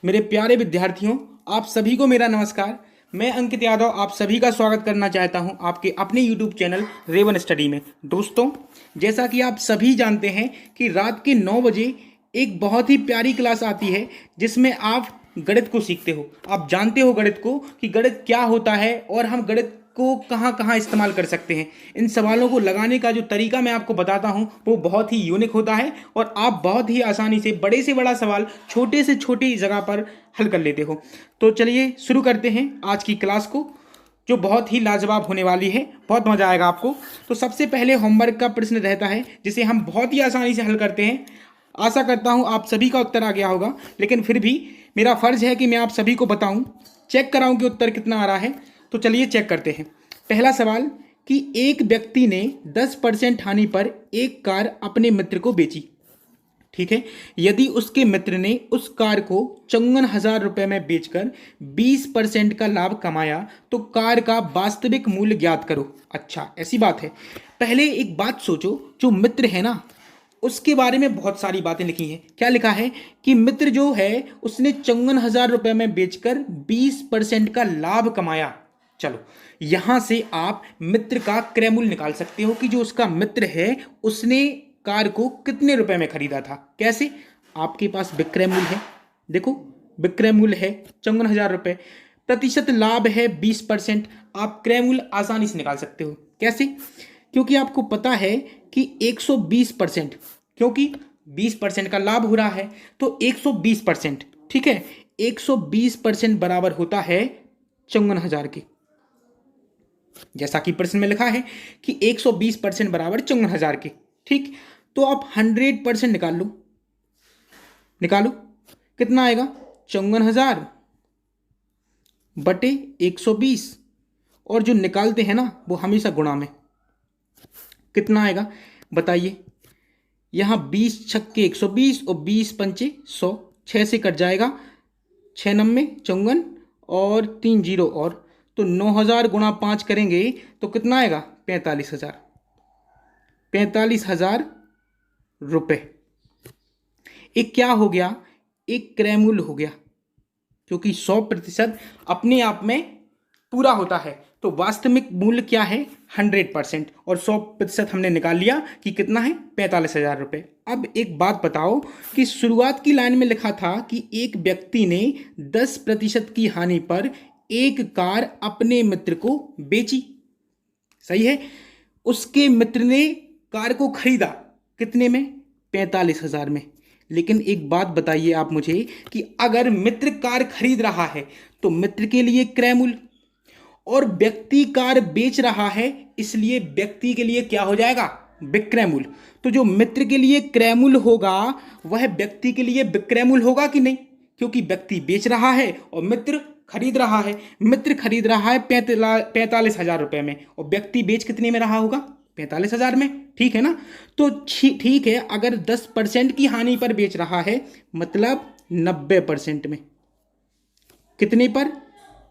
मेरे प्यारे विद्यार्थियों, आप सभी को मेरा नमस्कार। मैं अंकित यादव आप सभी का स्वागत करना चाहता हूं आपके अपने YouTube चैनल रेवन स्टडी में। दोस्तों, जैसा कि आप सभी जानते हैं कि रात के 9 बजे एक बहुत ही प्यारी क्लास आती है जिसमें आप गणित को सीखते हो। आप जानते हो गणित को कि गणित क्या होता है और हम गणित को कहाँ कहाँ इस्तेमाल कर सकते हैं। इन सवालों को लगाने का जो तरीका मैं आपको बताता हूँ वो बहुत ही यूनिक होता है और आप बहुत ही आसानी से बड़ा सवाल छोटे से छोटी जगह पर हल कर लेते हो। तो चलिए शुरू करते हैं आज की क्लास को, जो बहुत ही लाजवाब होने वाली है। बहुत मज़ा आएगा आपको। तो सबसे पहले होमवर्क का प्रश्न रहता है जिसे हम बहुत ही आसानी से हल करते हैं। आशा करता हूँ आप सभी का उत्तर आ गया होगा, लेकिन फिर भी मेरा फ़र्ज़ है कि मैं आप सभी को बताऊँ, चेक कराऊँ कि उत्तर कितना आ रहा है। तो चलिए चेक करते हैं। पहला सवाल कि एक व्यक्ति ने 10% हानि पर एक कार अपने मित्र को बेची। ठीक है, यदि उसके मित्र ने उस कार को 54,000 रुपये में बेचकर 20% का लाभ कमाया तो कार का वास्तविक मूल्य ज्ञात करो। अच्छा, ऐसी बात है। पहले एक बात सोचो, जो मित्र है ना, उसके बारे में बहुत सारी बातें लिखी हैं। क्या लिखा है कि मित्र जो है उसने 54,000 रुपये में बेचकर 20% का लाभ कमाया। चलो, यहां से आप मित्र का क्रय मूल्य निकाल सकते हो कि जो उसका मित्र है उसने कार को कितने रुपए में खरीदा था। कैसे? आपके पास विक्रय मूल्य है, देखो विक्रय मूल्य है 54,000 रुपये, प्रतिशत लाभ है 20%। आप क्रय मूल्य आसानी से निकाल सकते हो। कैसे? क्योंकि आपको पता है कि 120%, क्योंकि 20% का लाभ हो रहा है तो 120%, ठीक है, 120% बराबर होता है 54,000 के। जैसा कि प्रश्न में लिखा है कि 120% बराबर 54,000 के। ठीक, तो आप 100% निकाल लो। निकालो, कितना आएगा? 54,000 बटे 120, और जो निकालते हैं ना वो हमेशा गुणा में। कितना आएगा बताइए? यहाँ 20 छक्के 120 और 20 पंचे 100, 6 से कट जाएगा, 6 नम्बे 54 और 3 जीरो, और तो 9,000 गुणा 5 करेंगे तो कितना आएगा? 45,000। 45,000 रुपये। एक क्या हो गया? एक क्रय मूल्य हो गया, क्योंकि 100% अपने आप में पूरा होता है। तो वास्तविक मूल्य क्या है? 100%, और 100% हमने निकाल लिया कि कितना है? 45,000 रुपये। अब एक बात बताओ कि शुरुआत की लाइन में लिखा था कि एक व्यक्ति ने 10% की हानि पर एक कार अपने मित्र को बेची। सही है, उसके मित्र ने कार को खरीदा कितने में? 45,000 में। लेकिन एक बात बताइए आप मुझे कि अगर मित्र कार खरीद रहा है तो मित्र के लिए क्रय मूल्य, और व्यक्ति कार बेच रहा है इसलिए व्यक्ति के लिए क्या हो जाएगा? विक्रय मूल्य। तो जो मित्र के लिए क्रय मूल्य होगा वह व्यक्ति के लिए विक्रय मूल्य होगा कि नहीं? क्योंकि व्यक्ति बेच रहा है और मित्र खरीद रहा है। मित्र खरीद रहा है 45,000 रुपये में और व्यक्ति बेच कितने में रहा होगा? 45,000 में। ठीक है ना? तो ठीक है, अगर 10% की हानि पर बेच रहा है मतलब 90% में। कितने पर?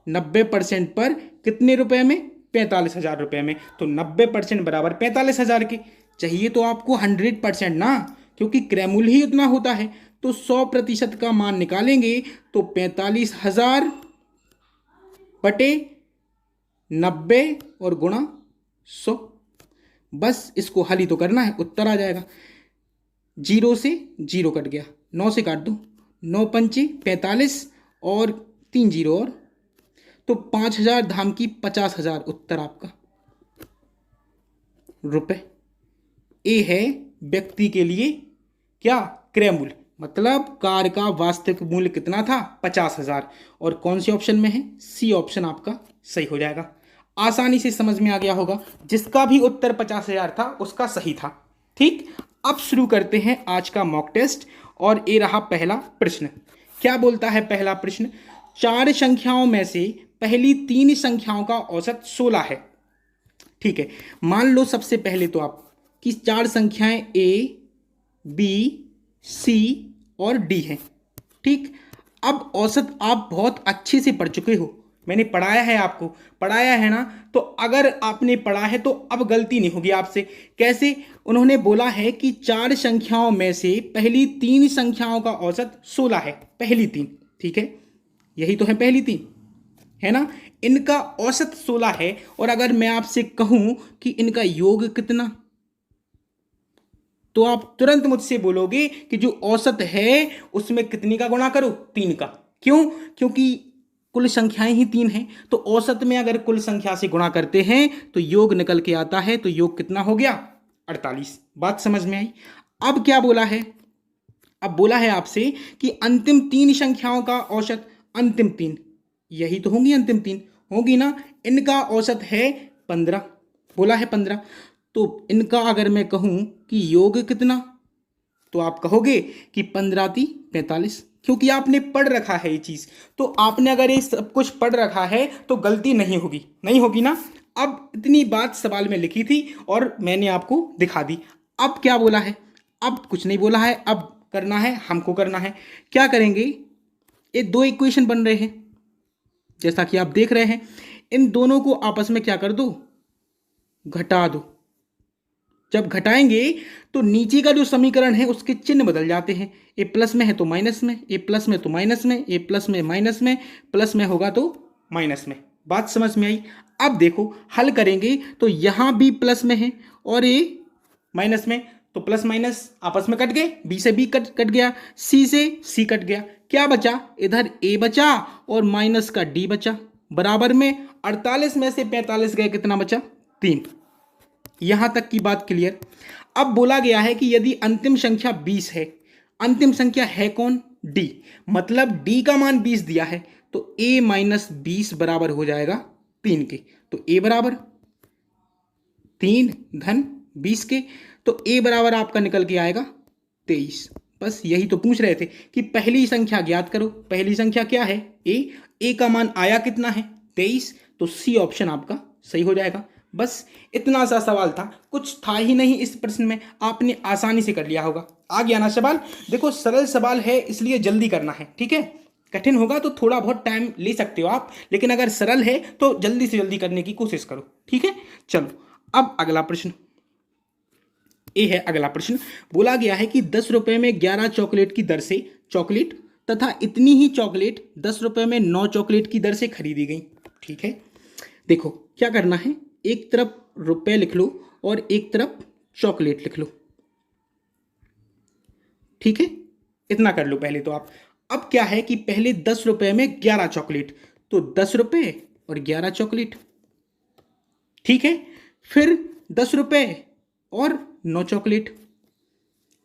90% पर कितने रुपए में? 45,000 रुपये में। तो 90% बराबर 45,000 के। चाहिए तो आपको 100% ना, क्योंकि क्रय मूल्य ही उतना होता है। तो 100% का मान निकालेंगे तो 45,000 बटे 90 और गुणा 100। बस इसको हल ही तो करना है, उत्तर आ जाएगा। 0 से 0 कट गया, 9 से काट दो, 9 पंचे 45 और 3 जीरो, और तो 5,000 धाम की 50,000 उत्तर आपका रुपए। ए है व्यक्ति के लिए क्या? क्रय मूल्य। मतलब कार का वास्तविक मूल्य कितना था? 50,000। और कौन से ऑप्शन में है? सी ऑप्शन आपका सही हो जाएगा। आसानी से समझ में आ गया होगा। जिसका भी उत्तर 50,000 था उसका सही था। ठीक, अब शुरू करते हैं आज का मॉक टेस्ट। और ये रहा पहला प्रश्न। क्या बोलता है पहला प्रश्न? 4 संख्याओं में से पहली 3 संख्याओं का औसत 16 है। ठीक है, मान लो सबसे पहले तो आप कि 4 संख्याएं ए, बी, सी और डी हैं। ठीक, अब औसत आप बहुत अच्छे से पढ़ चुके हो, मैंने पढ़ाया है आपको, पढ़ाया है ना? तो अगर आपने पढ़ा है तो अब गलती नहीं होगी आपसे। कैसे? उन्होंने बोला है कि 4 संख्याओं में से पहली 3 संख्याओं का औसत 16 है। पहली 3, ठीक है, यही तो है पहली तीन, है ना। इनका औसत 16 है और अगर मैं आपसे कहूं कि इनका योग कितना, तो आप तुरंत मुझसे बोलोगे कि जो औसत है उसमें कितनी का गुणा करो, 3 का। क्यों? क्योंकि कुल संख्याएं ही 3 हैं, तो औसत में अगर कुल संख्या से गुणा करते हैं तो योग निकल के आता है, तो योग कितना हो गया, 48। बात समझ में आई? अब क्या बोला है, अब बोला है आपसे कि अंतिम तीन संख्याओं का औसत, अंतिम तीन, यही तो होंगी अंतिम तीन, होंगी ना। इनका औसत है 15, बोला है 15, तो इनका अगर मैं कहूं कि योग कितना, तो आप कहोगे कि 15×3 = 45, क्योंकि आपने पढ़ रखा है ये चीज। तो आपने अगर ये सब कुछ पढ़ रखा है तो गलती नहीं होगी, नहीं होगी ना। अब इतनी बात सवाल में लिखी थी और मैंने आपको दिखा दी। अब क्या बोला है, अब कुछ नहीं बोला है, अब करना है हमको, करना है क्या करेंगे, ये दो इक्वेशन बन रहे हैं जैसा कि आप देख रहे हैं, इन दोनों को आपस में क्या कर दो, घटा दो। जब घटाएंगे तो नीचे का जो समीकरण है उसके चिन्ह बदल जाते हैं, ए प्लस में है तो माइनस में, ए प्लस में तो माइनस में, ए प्लस में माइनस में, प्लस में होगा तो माइनस में। बात समझ में आई? अब देखो हल करेंगे तो यहां भी प्लस में है और ये माइनस में, तो प्लस माइनस आपस में कट गए, बी से बी कट गया, सी से सी कट गया, क्या बचा, इधर ए बचा और माइनस का डी बचा, बराबर में 48 में से 45 गए, कितना बचा, 3। यहां तक की बात क्लियर। अब बोला गया है कि यदि अंतिम संख्या 20 है, अंतिम संख्या है कौन, डी, मतलब डी का मान 20 दिया है, तो a - 20 बराबर हो जाएगा 3 के, तो a बराबर 3 धन 20 के, तो a बराबर आपका निकल के आएगा 23। बस यही तो पूछ रहे थे कि पहली संख्या ज्ञात करो। पहली संख्या क्या है, a का मान आया कितना है, 23, तो सी ऑप्शन आपका सही हो जाएगा। बस इतना सा सवाल था, कुछ था ही नहीं इस प्रश्न में, आपने आसानी से कर लिया होगा। आ गया ना सवाल? देखो सरल सवाल है इसलिए जल्दी करना है, ठीक है। कठिन होगा तो थोड़ा बहुत टाइम ले सकते हो आप, लेकिन अगर सरल है तो जल्दी से जल्दी करने की कोशिश करो, ठीक है। चलो अब अगला प्रश्न, ये है अगला प्रश्न। बोला गया है कि 10 रुपए में 11 चॉकलेट की दर से चॉकलेट तथा इतनी ही चॉकलेट 10 रुपए में 9 चॉकलेट की दर से खरीदी गई, ठीक है। देखो क्या करना है, एक तरफ रुपए लिख लो और एक तरफ चॉकलेट लिख लो, ठीक है। इतना कर लो पहले तो आप। अब क्या है कि पहले 10 रुपए में 11 चॉकलेट, तो 10 रुपए और 11 चॉकलेट, ठीक है। फिर 10 रुपए और 9 चॉकलेट,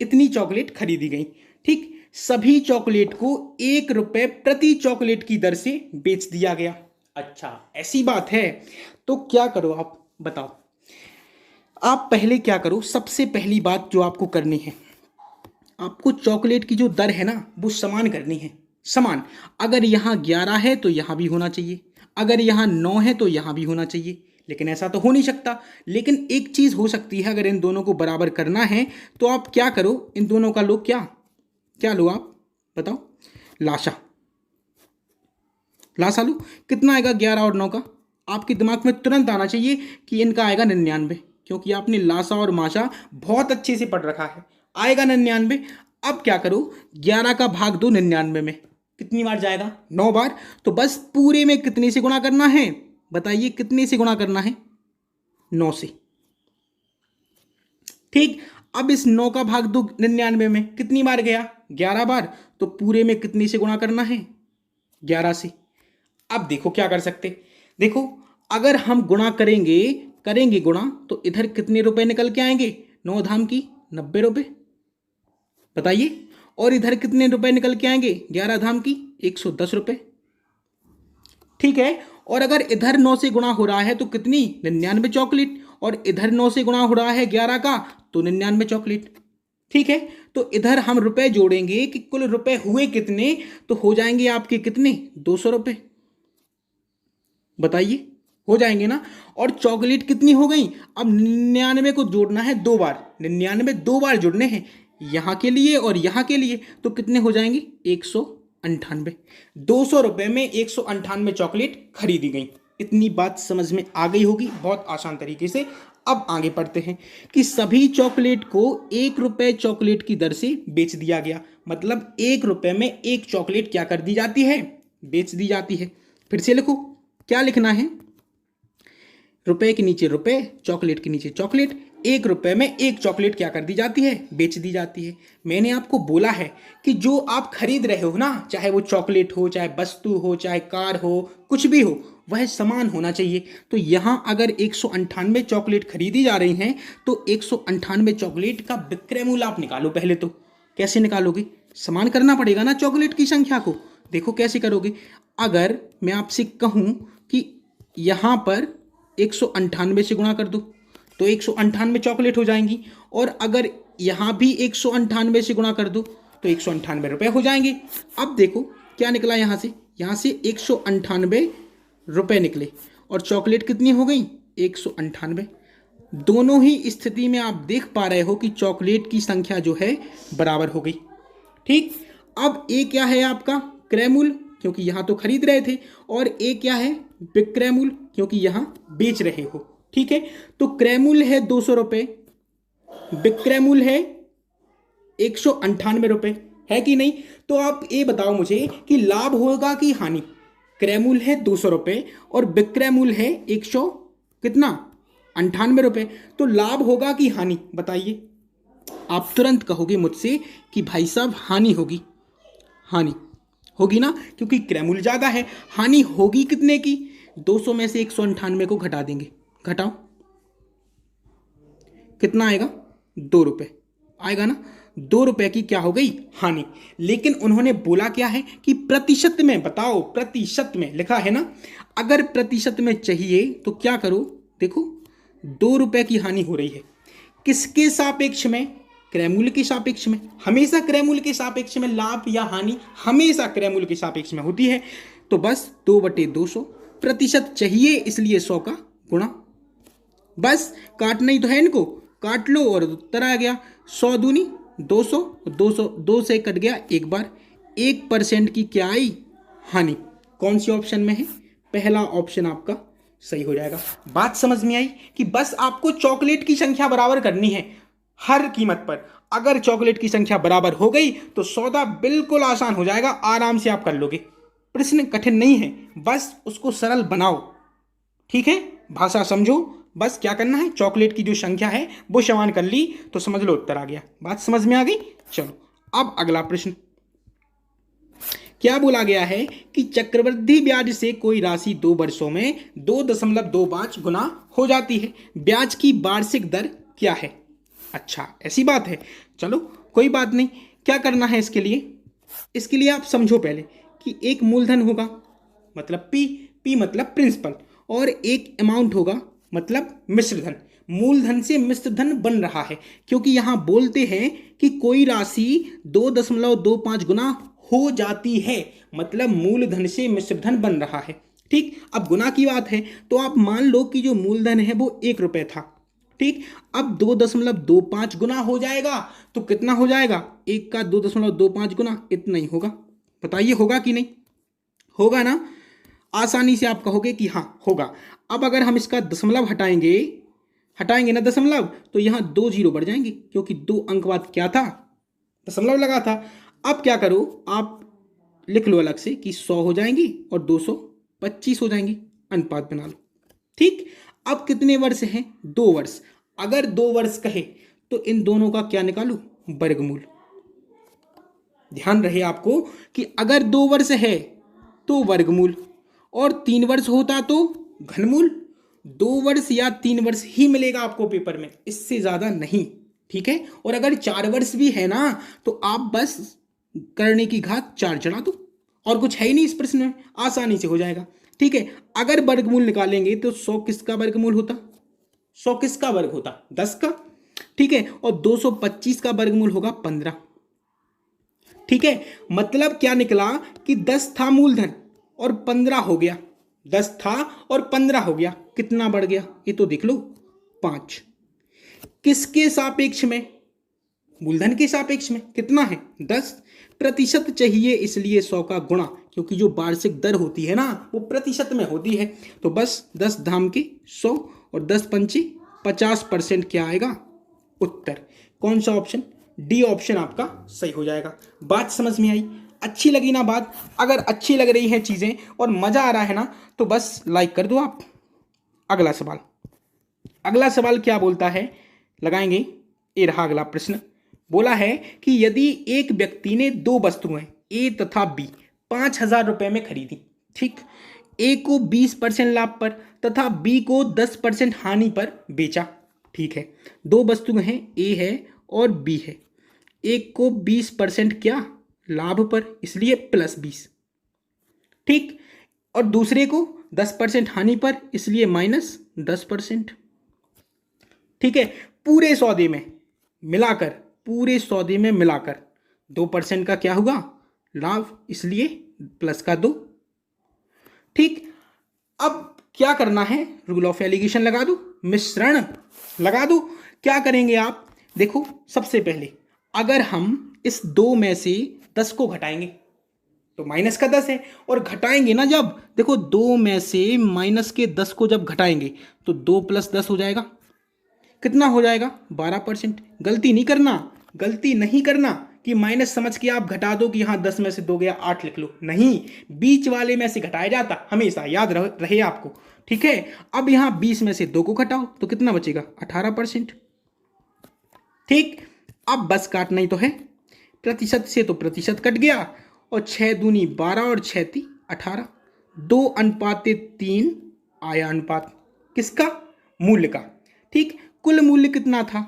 इतनी चॉकलेट खरीदी गई, ठीक। सभी चॉकलेट को 1 रुपए प्रति चॉकलेट की दर से बेच दिया गया। अच्छा ऐसी बात है, तो क्या करो आप बताओ। आप पहले क्या करो, सबसे पहली बात जो आपको करनी है, आपको चॉकलेट की जो दर है ना वो समान करनी है, समान। अगर यहाँ 11 है तो यहाँ भी होना चाहिए, अगर यहाँ 9 है तो यहाँ भी होना चाहिए, लेकिन ऐसा तो हो नहीं सकता। लेकिन एक चीज हो सकती है, अगर इन दोनों को बराबर करना है तो आप क्या करो, इन दोनों का लो, क्या क्या लो आप बताओ, लाशा, लाशा लो। कितना आएगा 11 और 9 का, आपके दिमाग में तुरंत आना चाहिए कि इनका आएगा 99, क्योंकि आपने लाशा और माशा बहुत अच्छे से पढ़ रखा है, आएगा 99। अब क्या करो, 11 का भाग दो 99 में, कितनी बार जाएगा, 9 बार। तो बस पूरे में कितने से गुणा करना है, बताइए कितने से गुणा करना है, 9 से, ठीक। अब इस 9 का भाग दो 99 में, कितनी बार गया, 11 बार, तो पूरे में कितने से गुणा करना है, 11 से। अब देखो क्या कर सकते, देखो अगर हम गुणा करेंगे गुणा, तो इधर कितने रुपए निकल के आएंगे, 9 धाम की 90 रुपए, बताइए। और इधर कितने रुपए निकल के आएंगे, 11 धाम की 110 रुपए, ठीक है। और अगर इधर 9 से गुणा हो रहा है तो कितनी, 99 चॉकलेट, और इधर 9 से गुणा हो रहा है 11 का, तो 99 चॉकलेट, ठीक है। तो इधर हम रुपए जोड़ेंगे कि कुल रुपए हुए कितने, तो हो जाएंगे आपके कितने, 200 रुपए, बताइए हो जाएंगे ना। और चॉकलेट कितनी हो गई, अब 99 को जोड़ना है 2 बार, 99 2 बार जोड़ने हैं, यहां के लिए और यहां के लिए, तो कितने हो जाएंगे, 198। 200 रुपए में 198 चॉकलेट खरीदी गई। इतनी बात समझ में आ गई होगी, बहुत आसान तरीके से अब आगे पढ़ते हैं कि सभी चॉकलेट को 1 रुपए चॉकलेट की दर से बेच दिया गया। मतलब 1 रुपए में एक चॉकलेट क्या कर दी जाती है, बेच दी जाती है। फिर से लिखो, क्या लिखना है, रुपए के नीचे रुपए, चॉकलेट के नीचे चॉकलेट। 1 रुपए में एक चॉकलेट क्या कर दी जाती है, बेच दी जाती है। मैंने आपको बोला है कि जो आप खरीद रहे हो ना, चाहे वो चॉकलेट हो, चाहे वस्तु हो, चाहे कार हो, कुछ भी हो, वह समान होना चाहिए। तो यहाँ अगर 198 चॉकलेट खरीदी जा रही हैं तो 198 चॉकलेट का विक्रय मूल्य आप निकालो। पहले तो कैसे निकालोगे, समान करना पड़ेगा ना चॉकलेट की संख्या को। देखो कैसे करोगे। अगर मैं आपसे कहूँ कि यहाँ पर 198 से गुणा कर दो तो 198 चॉकलेट हो जाएंगी, और अगर यहाँ भी 198 से गुणा कर दो तो 198 रुपये हो जाएंगे। अब देखो क्या निकला, यहाँ से 198 रुपये निकले और चॉकलेट कितनी हो गई, 198। दोनों ही स्थिति में आप देख पा रहे हो कि चॉकलेट की संख्या जो है बराबर हो गई। ठीक, अब ए क्या है आपका, क्रय मूल्य, क्योंकि यहाँ तो खरीद रहे थे, और ए क्या है, विक्रय मूल्य, क्योंकि यहाँ बेच रहे हो। ठीक है, तो क्रय मूल्य है 200 रुपये, विक्रय मूल्य है 198 रुपये, है कि नहीं। तो आप ये बताओ मुझे कि लाभ होगा कि हानि। क्रय मूल्य है 200 रुपये और विक्रय मूल्य है 100 कितना, 98 रुपये। तो लाभ होगा कि हानि, बताइए। आप तुरंत कहोगे मुझसे कि भाई साहब हानि होगी। हानि होगी ना, क्योंकि क्रय मूल्य ज़्यादा है। हानि होगी कितने की, 200 में से 198 को घटा देंगे। घटाओ, कितना आएगा, 2 रुपये आएगा ना। 2 रुपये की क्या हो गई, हानि। लेकिन उन्होंने बोला क्या है कि प्रतिशत में, बताओ प्रतिशत में लिखा है ना। अगर प्रतिशत में चाहिए तो क्या करो, देखो 2 रुपये की हानि हो रही है, किसके सापेक्ष में, क्रय मूल्य के सापेक्ष में। हमेशा क्रय मूल्य के सापेक्ष में लाभ या हानि हमेशा क्रय मूल्य के सापेक्ष में होती है। तो बस 2/200 प्रतिशत चाहिए, इसलिए 100 का गुणा। बस काटना ही तो है इनको, काट लो और उत्तर आ गया। 100 दूनी 200, 200 2 से कट गया एक बार। 1% की क्या आई, हानि। कौन सी ऑप्शन में है, पहला ऑप्शन आपका सही हो जाएगा। बात समझ में आई कि बस आपको चॉकलेट की संख्या बराबर करनी है हर कीमत पर। अगर चॉकलेट की संख्या बराबर हो गई तो सौदा बिल्कुल आसान हो जाएगा, आराम से आप कर लोगे। प्रश्न कठिन नहीं है, बस उसको सरल बनाओ। ठीक है, भाषा समझो, बस क्या करना है, चॉकलेट की जो संख्या है वो समान कर ली तो समझ लो उत्तर आ गया। बात समझ में आ गई। चलो अब अगला प्रश्न क्या बोला गया है कि चक्रवृद्धि ब्याज से कोई राशि 2 वर्षों में 2.25 गुना हो जाती है। ब्याज की वार्षिक दर क्या है। अच्छा ऐसी बात है, चलो कोई बात नहीं। क्या करना है इसके लिए आप समझो पहले कि एक मूलधन होगा मतलब पी मतलब प्रिंसिपल, और एक अमाउंट होगा मतलब मिश्रधन। मूलधन से मिश्रधन बन रहा है, क्योंकि यहां बोलते हैं कि कोई राशि 2.25 गुना हो जाती है, मतलब मूलधन से मिश्रधन बन रहा है। ठीक, अब गुना की बात है तो आप मान लो कि जो मूलधन है वो 1 रुपये था। ठीक, अब 2.25 गुना हो जाएगा तो कितना हो जाएगा, 1 का 2.25 गुना, इतना ही होगा। बताइए होगा कि नहीं, होगा ना। आसानी से आप कहोगे कि हाँ होगा। अब अगर हम इसका दशमलव हटाएंगे ना दशमलव, तो यहाँ 2 जीरो बढ़ जाएंगे, क्योंकि 2 अंक बाद क्या था, दशमलव लगा था। अब क्या करो, आप लिख लो अलग से कि 100 हो जाएंगी और 225 हो जाएंगी, अनुपात बना लो। ठीक, अब कितने वर्ष हैं, 2 वर्ष। अगर 2 वर्ष कहे तो इन दोनों का क्या निकालू, वर्गमूल। ध्यान रहे आपको कि अगर 2 वर्ष है तो वर्गमूल, और 3 वर्ष होता तो घनमूल। 2 वर्ष या 3 वर्ष ही मिलेगा आपको पेपर में, इससे ज्यादा नहीं। ठीक है, और अगर 4 वर्ष भी है ना तो आप बस करने की घात 4 चढ़ा दो, और कुछ है ही नहीं इस प्रश्न में, आसानी से हो जाएगा। ठीक है, अगर वर्गमूल निकालेंगे तो 100 किसका वर्गमूल होता, 100 किसका वर्ग होता, 10 का। ठीक है, और 225 का वर्गमूल होगा 15। ठीक है, मतलब क्या निकला कि 10 था मूलधन और 15 हो गया, 10 था और 15 हो गया, कितना बढ़ गया ये तो देख लो, 5। किसके सापेक्ष में, मूलधन के सापेक्ष में कितना है, 10 प्रतिशत चाहिए, इसलिए 100 का गुणा, क्योंकि जो वार्षिक दर होती है ना वो प्रतिशत में होती है। तो बस 10 धाम के 100 और 10 पंचे 50% क्या आएगा उत्तर। कौन सा ऑप्शन? डी ऑप्शन आपका सही हो जाएगा। बात समझ में आई? अच्छी लगी ना बात? अगर अच्छी लग रही हैं चीज़ें और मज़ा आ रहा है ना तो बस लाइक कर दो आप। अगला सवाल, अगला सवाल क्या बोलता है, लगाएंगे। ये रहा अगला प्रश्न। बोला है कि यदि एक व्यक्ति ने दो वस्तुएं ए तथा बी 5,000 रुपये में खरीदी, ठीक, ए को 20% लाभ पर तथा बी को 10% हानि पर बेचा, ठीक है। दो वस्तुएं हैं, ए है और बी है। एक को 20% क्या लाभ पर, इसलिए +20, ठीक, और दूसरे को 10% हानि पर, इसलिए -10%, ठीक है। पूरे सौदे में मिलाकर, पूरे सौदे में मिलाकर 2% का क्या होगा लाभ, इसलिए +2, ठीक। अब क्या करना है, रूल ऑफ एलिगेशन लगा दो, मिश्रण लगा दो। क्या करेंगे आप, देखो सबसे पहले अगर हम इस 2 में से 10 को घटाएंगे तो माइनस का 10 है, और घटाएंगे ना जब, देखो 2 में से -10 को जब घटाएंगे तो 2 + 10 हो जाएगा, कितना हो जाएगा 12%। गलती नहीं करना, गलती नहीं करना कि माइनस समझ के आप घटा दो कि हाँ 10 में से 2 गया 8 लिख लो, नहीं, बीच वाले में से घटाया जाता, हमेशा याद रहे आपको, ठीक है। अब यहाँ 20 में से 2 को घटाओ तो कितना बचेगा 18%, ठीक। अब बस काटना ही तो है, प्रतिशत से तो प्रतिशत कट गया, और 6 दूनी 12 और 6 × 18, 2:3 आया अनुपात किसका, मूल्य का, ठीक। कुल मूल्य कितना था,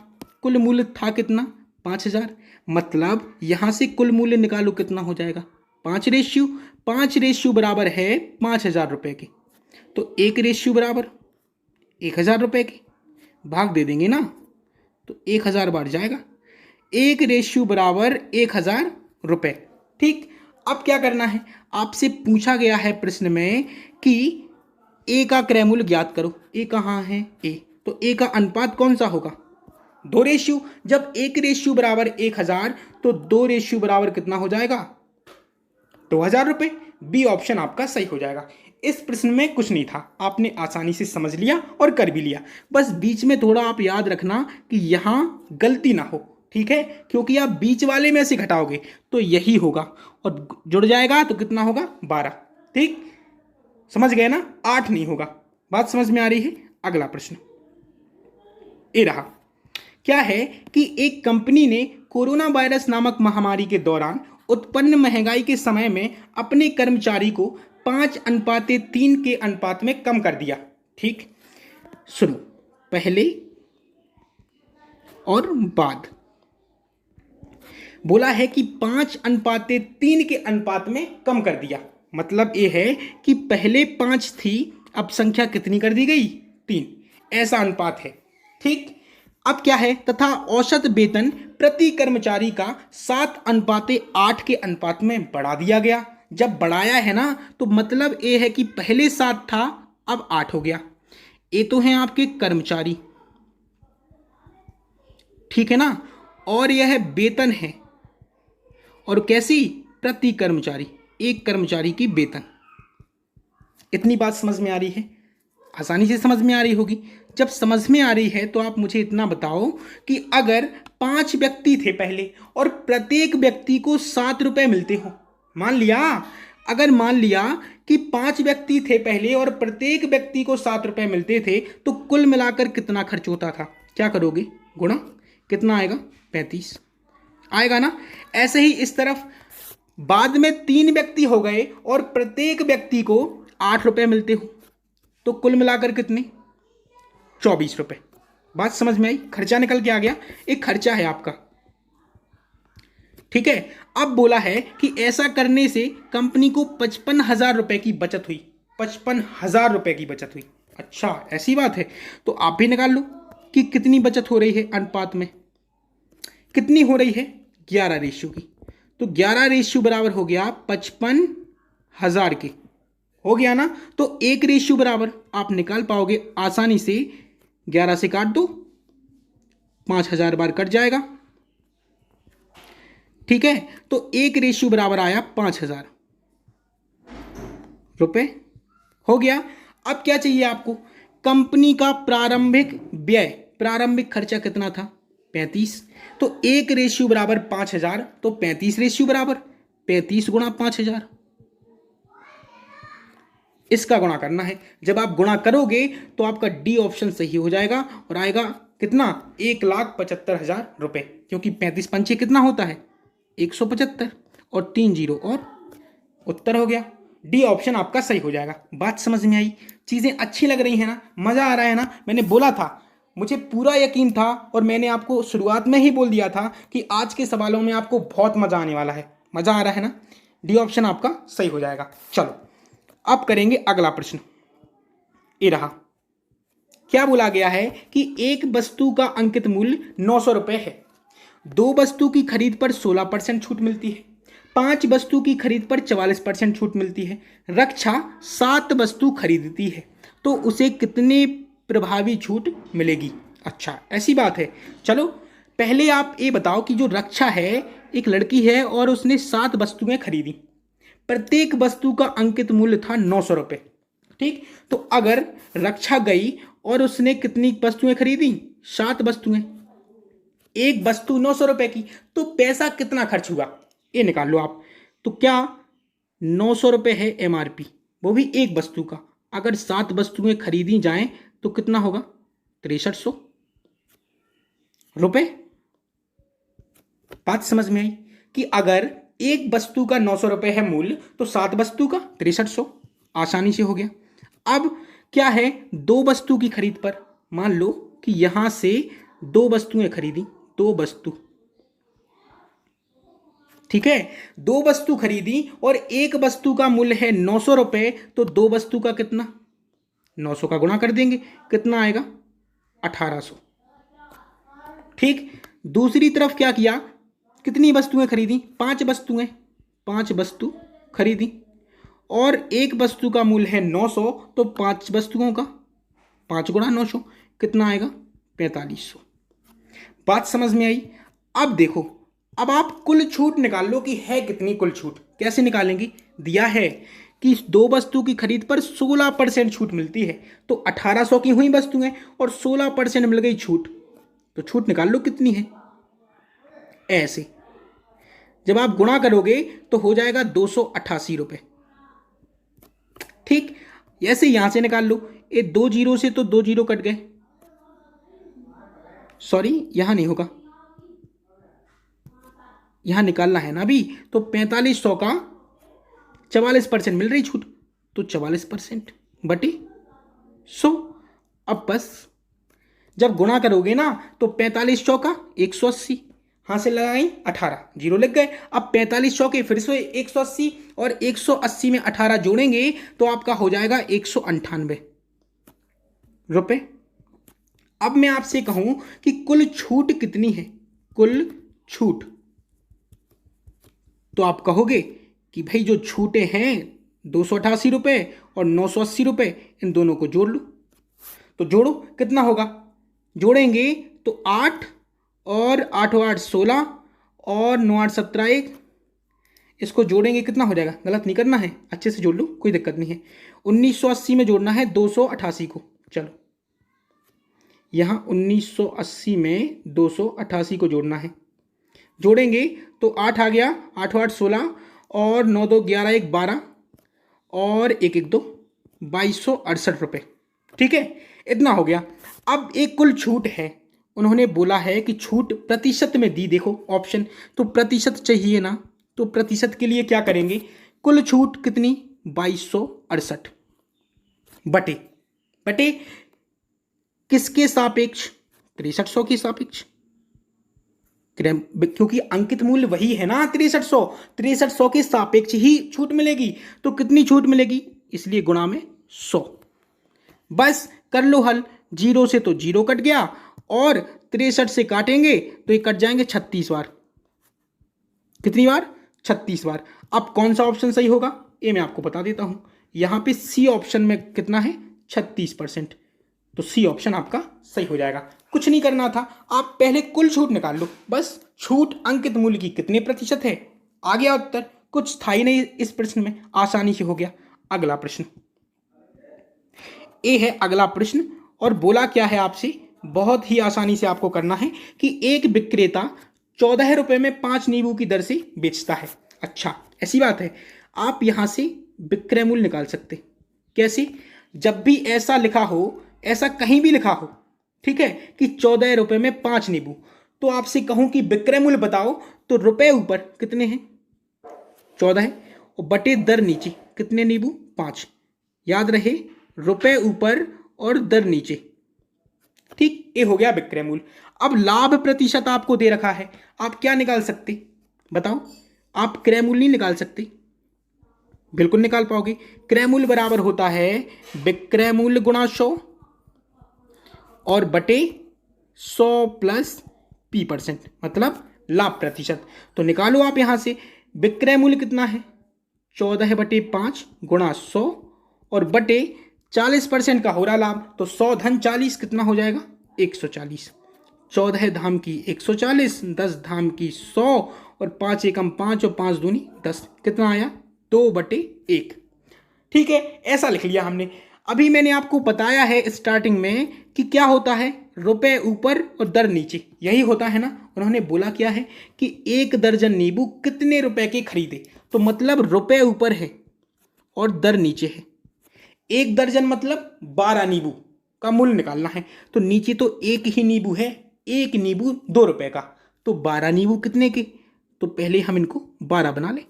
कुल मूल्य था कितना 5,000, मतलब यहां से कुल मूल्य निकालो कितना हो जाएगा 5 रेशियो बराबर है 5,000 रुपए के, तो 1 रेशियो बराबर 1,000 रुपए के, भाग दे देंगे ना तो 1,000 बार जाएगा, 1 रेशियो बराबर 1,000 रुपए, ठीक। अब क्या करना है, आपसे पूछा गया है प्रश्न में कि ए का क्रय मूल्य ज्ञात करो। ए कहाँ है, ए, तो ए का अनुपात कौन सा होगा 2 रेशियो। जब 1 रेशियो बराबर 1,000 तो 2 रेशियो बराबर कितना हो जाएगा 2,000 रुपए। बी ऑप्शन आपका सही हो जाएगा। इस प्रश्न में कुछ नहीं था, आपने आसानी से समझ लिया और कर भी लिया। बस बीच में थोड़ा आप याद रखना कि यहां गलती ना हो, ठीक है, क्योंकि आप बीच वाले में से घटाओगे तो यही होगा, और जुड़ जाएगा तो कितना होगा 12, ठीक, समझ गए ना, 8 नहीं होगा। बात समझ में आ रही है? अगला प्रश्न ये रहा। क्या है कि एक कंपनी ने कोरोना वायरस नामक महामारी के दौरान उत्पन्न महंगाई के समय में अपने कर्मचारी को 5:3 के अनुपात में कम कर दिया, ठीक। सुनो, पहले और बाद बोला है कि 5:3 के अनुपात में कम कर दिया, मतलब यह है कि पहले 5 थी, अब संख्या कितनी कर दी गई 3, ऐसा अनुपात है, ठीक। अब क्या है, तथा औसत वेतन प्रति कर्मचारी का 7:8 के अनुपात में बढ़ा दिया गया। जब बढ़ाया है ना तो मतलब ये है कि पहले 7 था अब 8 हो गया। ये तो हैं आपके कर्मचारी, ठीक है ना, और यह वेतन है, और कैसी, प्रति कर्मचारी, एक कर्मचारी की वेतन। इतनी बात समझ में आ रही है? आसानी से समझ में आ रही होगी। जब समझ में आ रही है तो आप मुझे इतना बताओ कि अगर 5 व्यक्ति थे पहले और प्रत्येक व्यक्ति को 7 रुपए मिलते हो, मान लिया, अगर मान लिया कि 5 व्यक्ति थे पहले और प्रत्येक व्यक्ति को 7 रुपए मिलते थे, तो कुल मिलाकर कितना खर्च होता था, क्या करोगे, गुणा, कितना आएगा 35 आएगा ना। ऐसे ही इस तरफ बाद में 3 व्यक्ति हो गए और प्रत्येक व्यक्ति को 8 रुपए मिलते हो, तो कुल मिलाकर कितने 24 रुपए। बात समझ में आई? खर्चा निकल के आ गया, एक खर्चा है आपका, ठीक है। अब बोला है कि ऐसा करने से कंपनी को 55,000 रुपए की बचत हुई, 55,000 रुपए की बचत हुई। अच्छा ऐसी बात है, तो आप भी निकाल लो कि कितनी बचत हो रही है अनुपात में, कितनी हो रही है 11 रेशियो की, तो 11 रेशियो बराबर हो गया 55,000 के, हो गया ना। तो 1 रेशियो बराबर आप निकाल पाओगे आसानी से, 11 से काट दो, 5,000 बार कट जाएगा, ठीक है। तो 1 रेशियो बराबर आया 5,000 रुपए, हो गया। अब क्या चाहिए आपको, कंपनी का प्रारंभिक व्यय प्रारंभिक खर्चा कितना था 35, तो 1 रेशियो बराबर 5000, तो 35 रेशियो बराबर 35 गुणा 5000, इसका गुणा करना है। जब आप गुणा करोगे तो आपका डी ऑप्शन सही हो जाएगा और आएगा कितना 1,75,000 रुपए, क्योंकि 35 पंचे कितना होता है 175 और 3 जीरो और उत्तर हो गया। डी ऑप्शन आपका सही हो जाएगा। बात समझ में आई? चीजें अच्छी लग रही है ना, मजा आ रहा है ना? मैंने बोला था, मुझे पूरा यकीन था और मैंने आपको शुरुआत में ही बोल दिया था कि आज के सवालों में आपको बहुत मजा आने वाला है। मजा आ रहा है ना? डी ऑप्शन आपका सही हो जाएगा। चलो अब करेंगे अगला प्रश्न। ये रहा। क्या बोला गया है कि एक वस्तु का अंकित मूल्य 900 रुपए है, 2 वस्तु की खरीद पर 16% छूट मिलती है, 5 वस्तु की खरीद पर 44% छूट मिलती है, रक्षा 7 वस्तु खरीदती है, तो उसे कितने प्रभावी छूट मिलेगी? अच्छा, ऐसी बात है। चलो पहले आप ये बताओ कि जो रक्षा है, एक लड़की है और उसने 7 वस्तुएं खरीदी, प्रत्येक वस्तु का अंकित मूल्य था 900 रुपए। ठीक, तो अगर रक्षा गई और उसने कितनी वस्तुएं खरीदी? 7 वस्तुएं, एक वस्तु 900 रुपए की, तो पैसा कितना खर्च हुआ ये निकाल लो आप। तो क्या 900 रुपए है एमआरपी, वो भी एक वस्तु का, अगर 7 वस्तुएं खरीदी जाएं तो कितना होगा 6300 रुपए। बात समझ में आई कि अगर एक वस्तु का 900 रुपए है मूल्य, तो 7 वस्तु का 6300, आसानी से हो गया। अब क्या है, 2 वस्तु की खरीद पर, मान लो कि यहां से 2 वस्तुएं खरीदी, 2 वस्तु, ठीक है, 2 वस्तु खरीदी और एक वस्तु का मूल्य है 900 रुपए, तो 2 वस्तु का कितना, 900 का गुणा कर देंगे, कितना आएगा 1800। ठीक, दूसरी तरफ क्या किया, कितनी वस्तुएं खरीदी? 5 वस्तुएं, 5 वस्तु खरीदी और एक वस्तु का मूल्य है 900, तो 5 वस्तुओं का 5 गुणा 900 कितना आएगा 4500। बात समझ में आई? अब देखो, अब आप कुल छूट निकाल लो कि है कितनी कुल छूट। कैसे निकालेंगी? दिया है कि 2 वस्तु की खरीद पर 16% छूट मिलती है, तो 1800 की हुई वस्तुएं और 16% मिल गई छूट, तो छूट निकाल लो कितनी है। ऐसे जब आप गुणा करोगे तो हो जाएगा 288 रुपए। ठीक, ऐसे यहां से निकाल लो, ये 2 जीरो से तो 2 जीरो कट गए, सॉरी यहां नहीं होगा, यहां निकालना है ना अभी, तो 4500 का 44% मिल रही छूट, तो 44% बटे 100। अब बस जब गुणा करोगे ना तो 4500 का 180, हां से लगाई 18 जीरो लग गए। अब 4500 के फिर से 180 और 180 में 18 जोड़ेंगे तो आपका हो जाएगा 198 रुपए। अब मैं आपसे कहूं कि कुल छूट कितनी है, कुल छूट, तो आप कहोगे कि भाई जो छूटे हैं 288 रुपए और 980 रुपए, इन दोनों को जोड़ लो। तो जोड़ो, कितना होगा, जोड़ेंगे तो 8 और 8 8 16 और 9 8 17 1, इसको जोड़ेंगे कितना हो जाएगा, गलत नहीं करना है, अच्छे से जोड़ लो, कोई दिक्कत नहीं है। 1980 में जोड़ना है 288 को, चलो यहां 1980 में 288 को जोड़ना है, जोड़ेंगे तो 8 आ गया, 8 8 16 और 9 2 11 1 12 और 1 1 2 2268 रुपए। ठीक है, इतना हो गया। अब एक कुल छूट है, उन्होंने बोला है कि छूट प्रतिशत में दी, देखो ऑप्शन, तो प्रतिशत चाहिए ना, तो प्रतिशत के लिए क्या करेंगे, कुल छूट कितनी 2268 बटे बटे किसके सापेक्ष, 6300 के सापेक्ष, क्योंकि अंकित मूल्य वही है ना 6300 के सापेक्ष ही छूट मिलेगी, तो कितनी छूट मिलेगी, इसलिए गुणा में 100। बस कर लो हल, 0 से तो 0 कट गया और 63 से काटेंगे तो ये कट जाएंगे 36 बार। कितनी बार, 36 बार। अब कौन सा ऑप्शन सही होगा ये मैं आपको बता देता हूं, यहां पे सी ऑप्शन में कितना है 36%, तो सी ऑप्शन आपका सही हो जाएगा। कुछ नहीं करना था, आप पहले कुल छूट निकाल लो, बस छूट अंकित मूल्य की कितने प्रतिशत है, आ गया उत्तर, कुछ था ही नहीं इस प्रश्न में, आसानी से हो गया। अगला प्रश्न, ये है अगला प्रश्न और बोला क्या है आपसे बहुत ही आसानी से आपको करना है कि एक विक्रेता 14 रुपये में 5 नींबू की दर से बेचता है। अच्छा, ऐसी बात है, आप यहाँ से विक्रय मूल्य निकाल सकते। कैसे? जब भी ऐसा लिखा हो, ऐसा कहीं भी लिखा हो, ठीक है, कि 14 रुपये में 5 नींबू, तो आपसे कहूं कि विक्रय मूल्य बताओ, तो रुपए ऊपर कितने हैं? 14 और बटे दर नीचे कितने नींबू? 5। याद रहे, रुपए ऊपर और दर नीचे। ठीक, ये हो गया विक्रय मूल्य। अब लाभ प्रतिशत आपको दे रखा है, आप क्या निकाल सकते बताओ? आप क्रय मूल्य नहीं निकाल सकते? बिल्कुल निकाल पाओगे। क्रय मूल्य बराबर होता है विक्रय मूल्य गुणा 100 और बटे 100 प्लस P%, मतलब लाभ प्रतिशत। तो निकालो आप यहां से, विक्रय मूल्य कितना है? 14 बटे 5 गुणा 100 और बटे 40% का हो रहा लाभ, तो 100 धन 40 कितना हो जाएगा? 140। 14 धाम की 140, 10 धाम की 100 और 5 एकम 5 और 5 दूनी 10, कितना आया? 2/1। ठीक है, ऐसा लिख लिया हमने। अभी मैंने आपको बताया है स्टार्टिंग में कि क्या होता है, रुपए ऊपर और दर नीचे, यही होता है ना। उन्होंने बोला क्या है कि 1 दर्जन नींबू कितने रुपए के खरीदे, तो मतलब रुपए ऊपर है और दर नीचे है। 1 दर्जन मतलब 12 नींबू का मूल्य निकालना है, तो नीचे तो एक ही नींबू है, एक नींबू 2 रुपए का, तो 12 नींबू कितने के? तो पहले हम इनको 12 बना लें,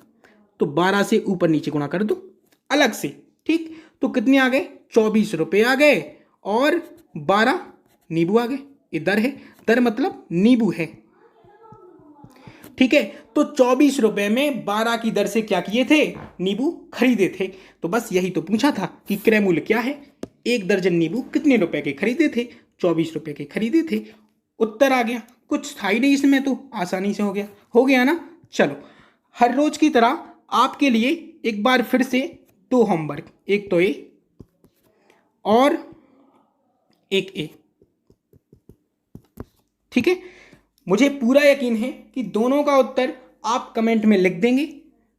तो 12 से ऊपर नीचे गुणा कर दो अलग से। ठीक, तो कितने आ गए? 24 रुपए आ गए और 12 नींबू आ गए। ये दर है, दर मतलब नींबू है। ठीक है, तो 24 रुपए में 12 की दर से क्या किए थे? नींबू खरीदे थे। तो बस यही तो पूछा था कि क्रय मूल्य क्या है, 1 दर्जन नींबू कितने रुपए के खरीदे थे? 24 रुपए के खरीदे थे। उत्तर आ गया, कुछ था ही नहीं इसमें, तो आसानी से हो गया ना। चलो, हर रोज की तरह आपके लिए एक बार फिर से 2 होमवर्क, एक तो ए और एक ए। ठीक है, मुझे पूरा यकीन है कि दोनों का उत्तर आप कमेंट में लिख देंगे,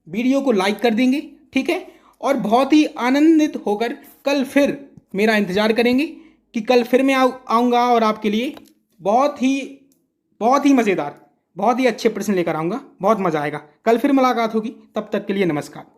वीडियो को लाइक कर देंगे। ठीक है, और बहुत ही आनंदित होकर कल फिर मेरा इंतजार करेंगे कि कल फिर मैं आऊँगा और आपके लिए बहुत ही मज़ेदार, बहुत ही अच्छे प्रश्न लेकर आऊँगा। बहुत मज़ा आएगा। कल फिर मुलाकात होगी, तब तक के लिए नमस्कार।